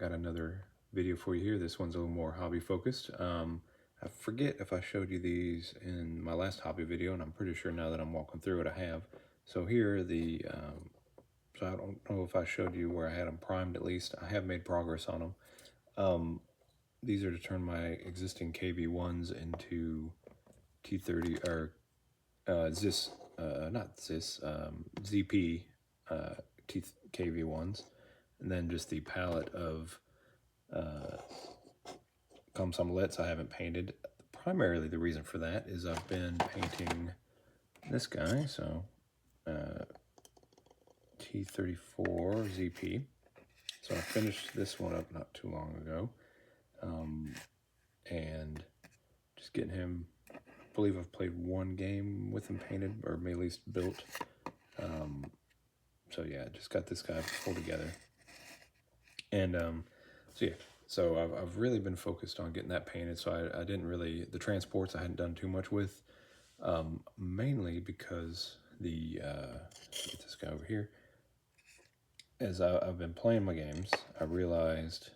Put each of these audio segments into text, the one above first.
got another video for you here. This one's a little more hobby focused. I forget if I showed you these in my last hobby video, and I'm pretty sure now that I'm walking through it, I have. So here are the, so I don't know if I showed you where I had them primed at least. I have made progress on them. These are to turn my existing KV1s into T30, or ZIS, not ZIS, ZP KV1s. And then just the palette of COM-SOM-LETs I haven't painted. Primarily the reason for that is I've been painting this guy, so T34 ZP. So I finished this one up not too long ago, and just getting him. I believe I've played one game with him painted, or at least built. So yeah, just got this guy pulled together, and so yeah. So I've really been focused on getting that painted. So I didn't really, the transports I hadn't done too much with, mainly because the, get this guy over here. As I've been playing my games, I realized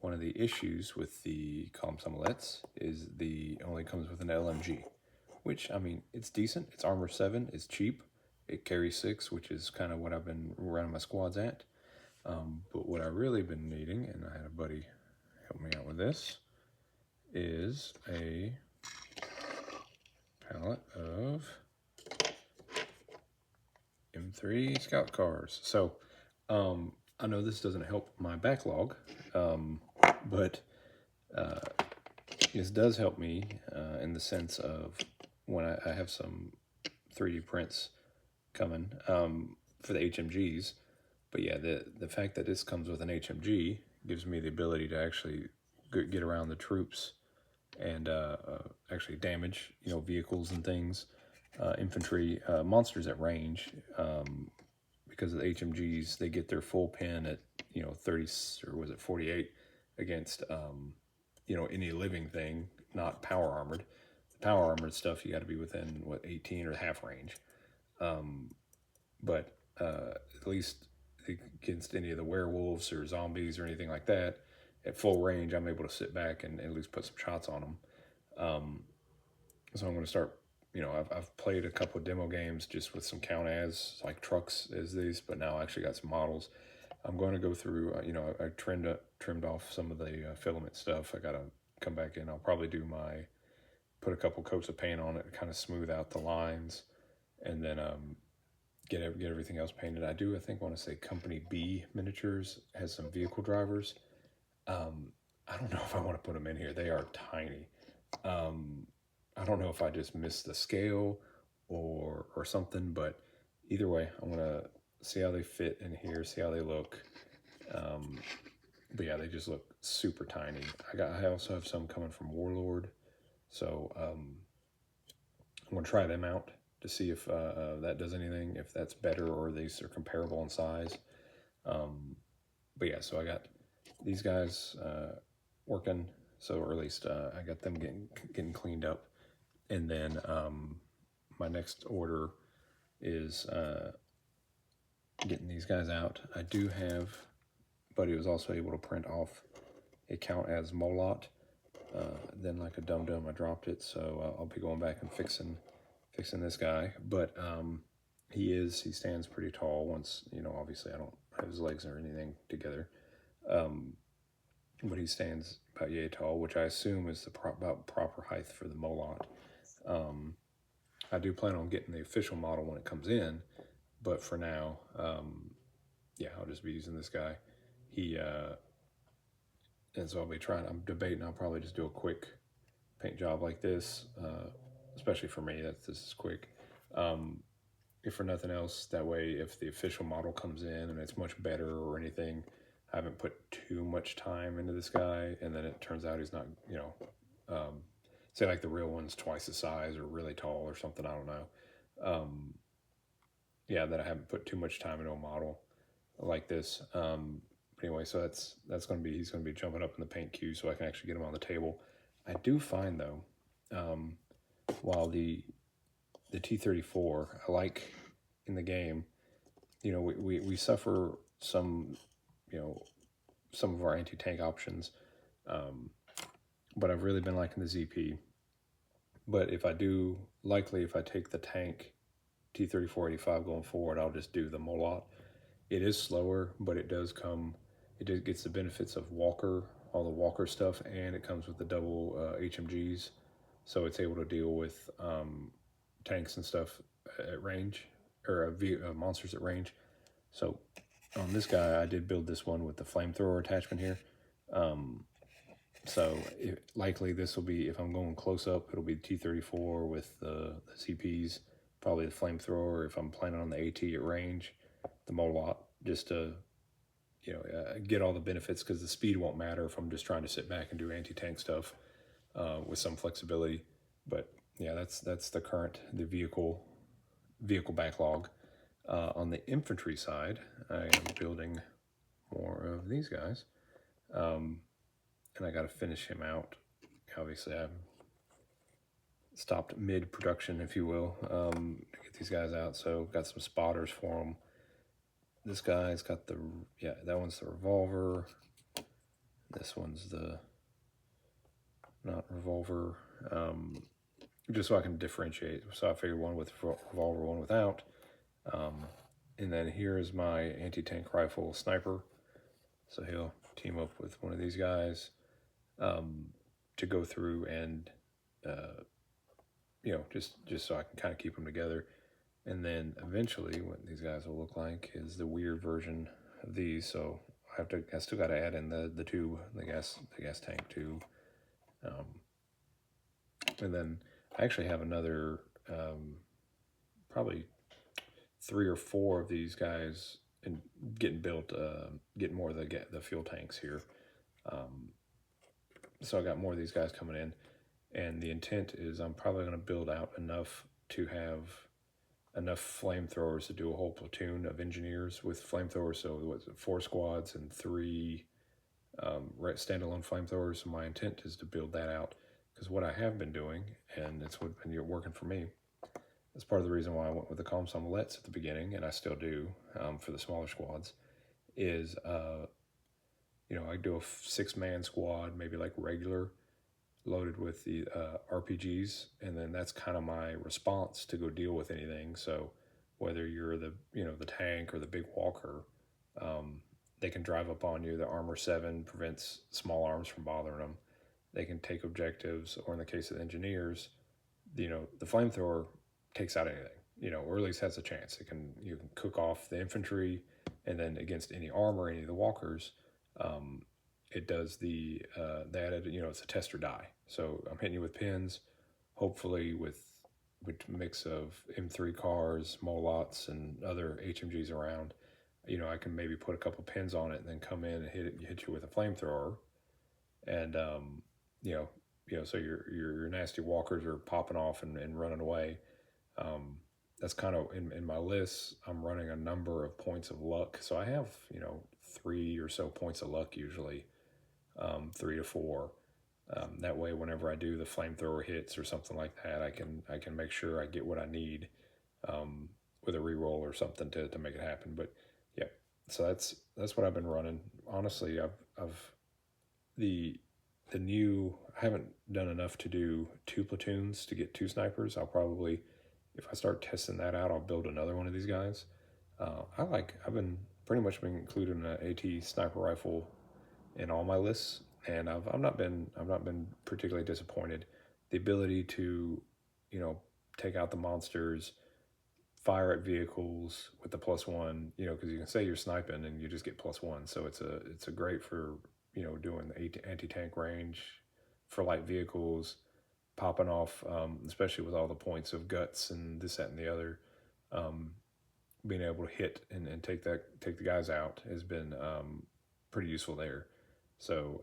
one of the issues with the COM-SOM-LETs is only comes with an LMG, which, I mean, it's decent. It's armor 7, it's cheap. It carries 6, which is kind of what I've been running my squads at. But what I really been needing, and I had a buddy help me out with this, is a palette of M3 scout cars. So I know this doesn't help my backlog, but this does help me in the sense of when I have some 3D prints coming for the HMGs. But yeah, the fact that this comes with an HMG gives me the ability to actually get around the troops and actually damage, vehicles and things, infantry, monsters at range. Because of the HMGs, they get their full pin at 30, or was it 48 against any living thing, not power armored. The power armored stuff you got to be within 18 or half range. But at least against any of the werewolves or zombies or anything like that, at full range, I'm able to sit back and at least put some shots on them. So I'm going to start, I've played a couple of demo games just with some count as, like trucks as these, but now I actually got some models. I'm going to go through, I trimmed off some of the filament stuff. I got to come back in. I'll probably put a couple coats of paint on it, kind of smooth out the lines, and then get everything else painted. I think want to say Company B Miniatures has some vehicle drivers. I don't know if I want to put them in here. They are tiny. I don't know if I just missed the scale or something, but either way, I'm gonna see how they fit in here, see how they look. But yeah, they just look super tiny. I also have some coming from Warlord, so I'm gonna try them out to see if that does anything, if that's better or these are comparable in size. But yeah, so I got these guys working, so or at least I got them getting cleaned up, and then my next order is getting these guys out. I do have, but he was also able to print off a count as Molot. Then like a dum-dum, I dropped it, so I'll be going back and fixing this guy. But he stands pretty tall. Once obviously I don't have his legs or anything together, but he stands about yay tall, which I assume is about proper height for the Molot. I do plan on getting the official model when it comes in, but for now, yeah, I'll just be using this guy. And so I'll be trying. I'm debating. I'll probably just do a quick paint job like this, especially for me. This is quick. If for nothing else, that way, if the official model comes in and it's much better or anything, I haven't put too much time into this guy, and then it turns out he's not, say like the real one's twice the size or really tall or something. I don't know. Yeah, that I haven't put too much time into a model like this. Anyway, so he's going to be jumping up in the paint queue, so I can actually get him on the table. I do find though, while the T34 I like in the game, we suffer some some of our anti-tank options. But I've really been liking the ZP. But if I do, likely if I take the tank T-34-85 going forward, I'll just do the Molot. It is slower, but it gets the benefits of Walker, all the Walker stuff, and it comes with the double HMGs. So it's able to deal with tanks and stuff at range, or monsters at range. So on this guy, I did build this one with the flamethrower attachment here. So likely this will be, if I'm going close up, it'll be T-34 with the CPs, probably the flamethrower. If I'm planning on the AT at range, the Molot, just to get all the benefits, because the speed won't matter if I'm just trying to sit back and do anti-tank stuff with some flexibility. But yeah, that's the vehicle backlog. On the infantry side, I am building more of these guys. And I got to finish him out. Obviously, I've stopped mid-production, if you will, to get these guys out. So got some spotters for them. This guy's got that one's the revolver. This one's the not revolver. Just so I can differentiate. So I figured one with revolver, one without. And then here is my anti-tank rifle sniper. So he'll team up with one of these guys to go through and, just so I can kind of keep them together. And then eventually what these guys will look like is the weird version of these. So I still got to add in the tube, the gas tank tube. And then I actually have another, probably 3 or 4 of these guys and getting built, getting more of the fuel tanks here. So I got more of these guys coming in, and the intent is I'm probably going to build out enough to have enough flamethrowers to do a whole platoon of engineers with flamethrowers. So what's it, 4 squads and 3 standalone flamethrowers. So my intent is to build that out, because what I have been doing, and it's what been working for me, that's part of the reason why I went with the ComSom Lets at the beginning, and I still do for the smaller squads, is I do a 6-man squad, maybe like regular, loaded with the RPGs, and then that's kind of my response to go deal with anything. So whether you're the tank or the big walker, they can drive up on you. The Armor 7 prevents small arms from bothering them. They can take objectives, or in the case of the engineers, the flamethrower takes out anything, or at least has a chance. You can cook off the infantry, and then against any armor, any of the walkers, it does the added, it's a test or die. So I'm hitting you with pins, hopefully with mix of M3 cars, Molots, and other HMGs around. I can maybe put a couple pins on it and then come in and hit you with a flamethrower, and so your nasty walkers are popping off and running away. That's kind of in my list. I'm running a number of points of luck, so I have 3 or so points of luck usually, 3 to 4. That way, whenever I do the flamethrower hits or something like that, I can make sure I get what I need with a reroll or something to make it happen. But yeah, so that's what I've been running. Honestly, I haven't done enough to do 2 platoons to get 2 snipers. I'll probably, if I start testing that out, I'll build another one of these guys. I've been pretty much been including an AT sniper rifle in all my lists, and I've not been particularly disappointed. The ability to, take out the monsters, fire at vehicles with the +1, because you can say you're sniping and you just get +1. So it's a great for doing the anti-tank range for light vehicles, popping off, especially with all the points of guts and this, that, and the other. Being able to hit and take the guys out has been pretty useful there. So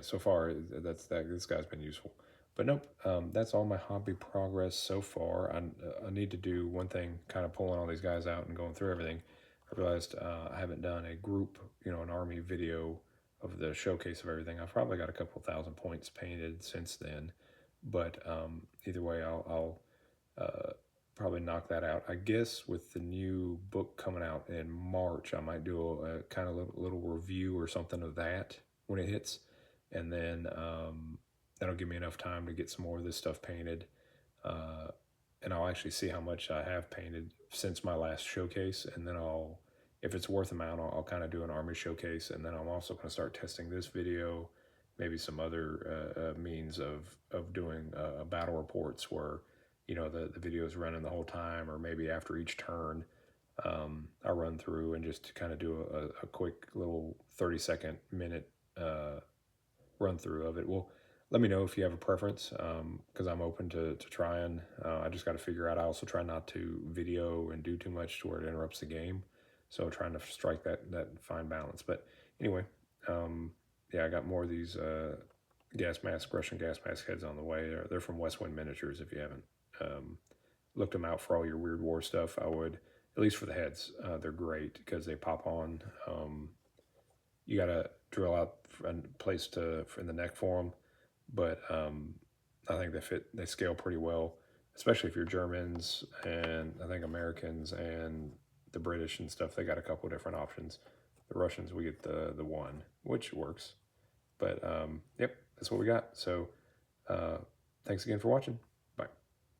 so far this guy's been useful. But nope, that's all my hobby progress so far. I need to do one thing, kind of pulling all these guys out and going through everything. I realized I haven't done a group, an army video of the showcase of everything. I've probably got a couple thousand points painted since then. But either way, I'll probably knock that out. I guess with the new book coming out in March, I might do a kind of little review or something of that when it hits, and then that'll give me enough time to get some more of this stuff painted, uh, and I'll actually see how much I have painted since my last showcase, and then if it's worth amount, I'll kind of do an army showcase, and then I'm also going to start testing this video, maybe some other means of doing battle reports where, you know, the video is running the whole time, or maybe after each turn, I run through and just kind of do a quick little 30-second minute run through of it. Well, let me know if you have a preference, because I'm open to trying. I just got to figure out. I also try not to video and do too much to where it interrupts the game. So trying to strike that fine balance. But anyway, yeah, I got more of these Russian gas mask heads on the way. They're from Westwind Miniatures. If you haven't looked them out for all your Weird War stuff, I would, at least for the heads. They're great because they pop on. You got to drill out a place in the neck for them, but I think they scale pretty well, especially if you're Germans, and I think Americans and the British and stuff. They got a couple different options. The Russians, we get the one, which works. But yep, that's what we got. So thanks again for watching.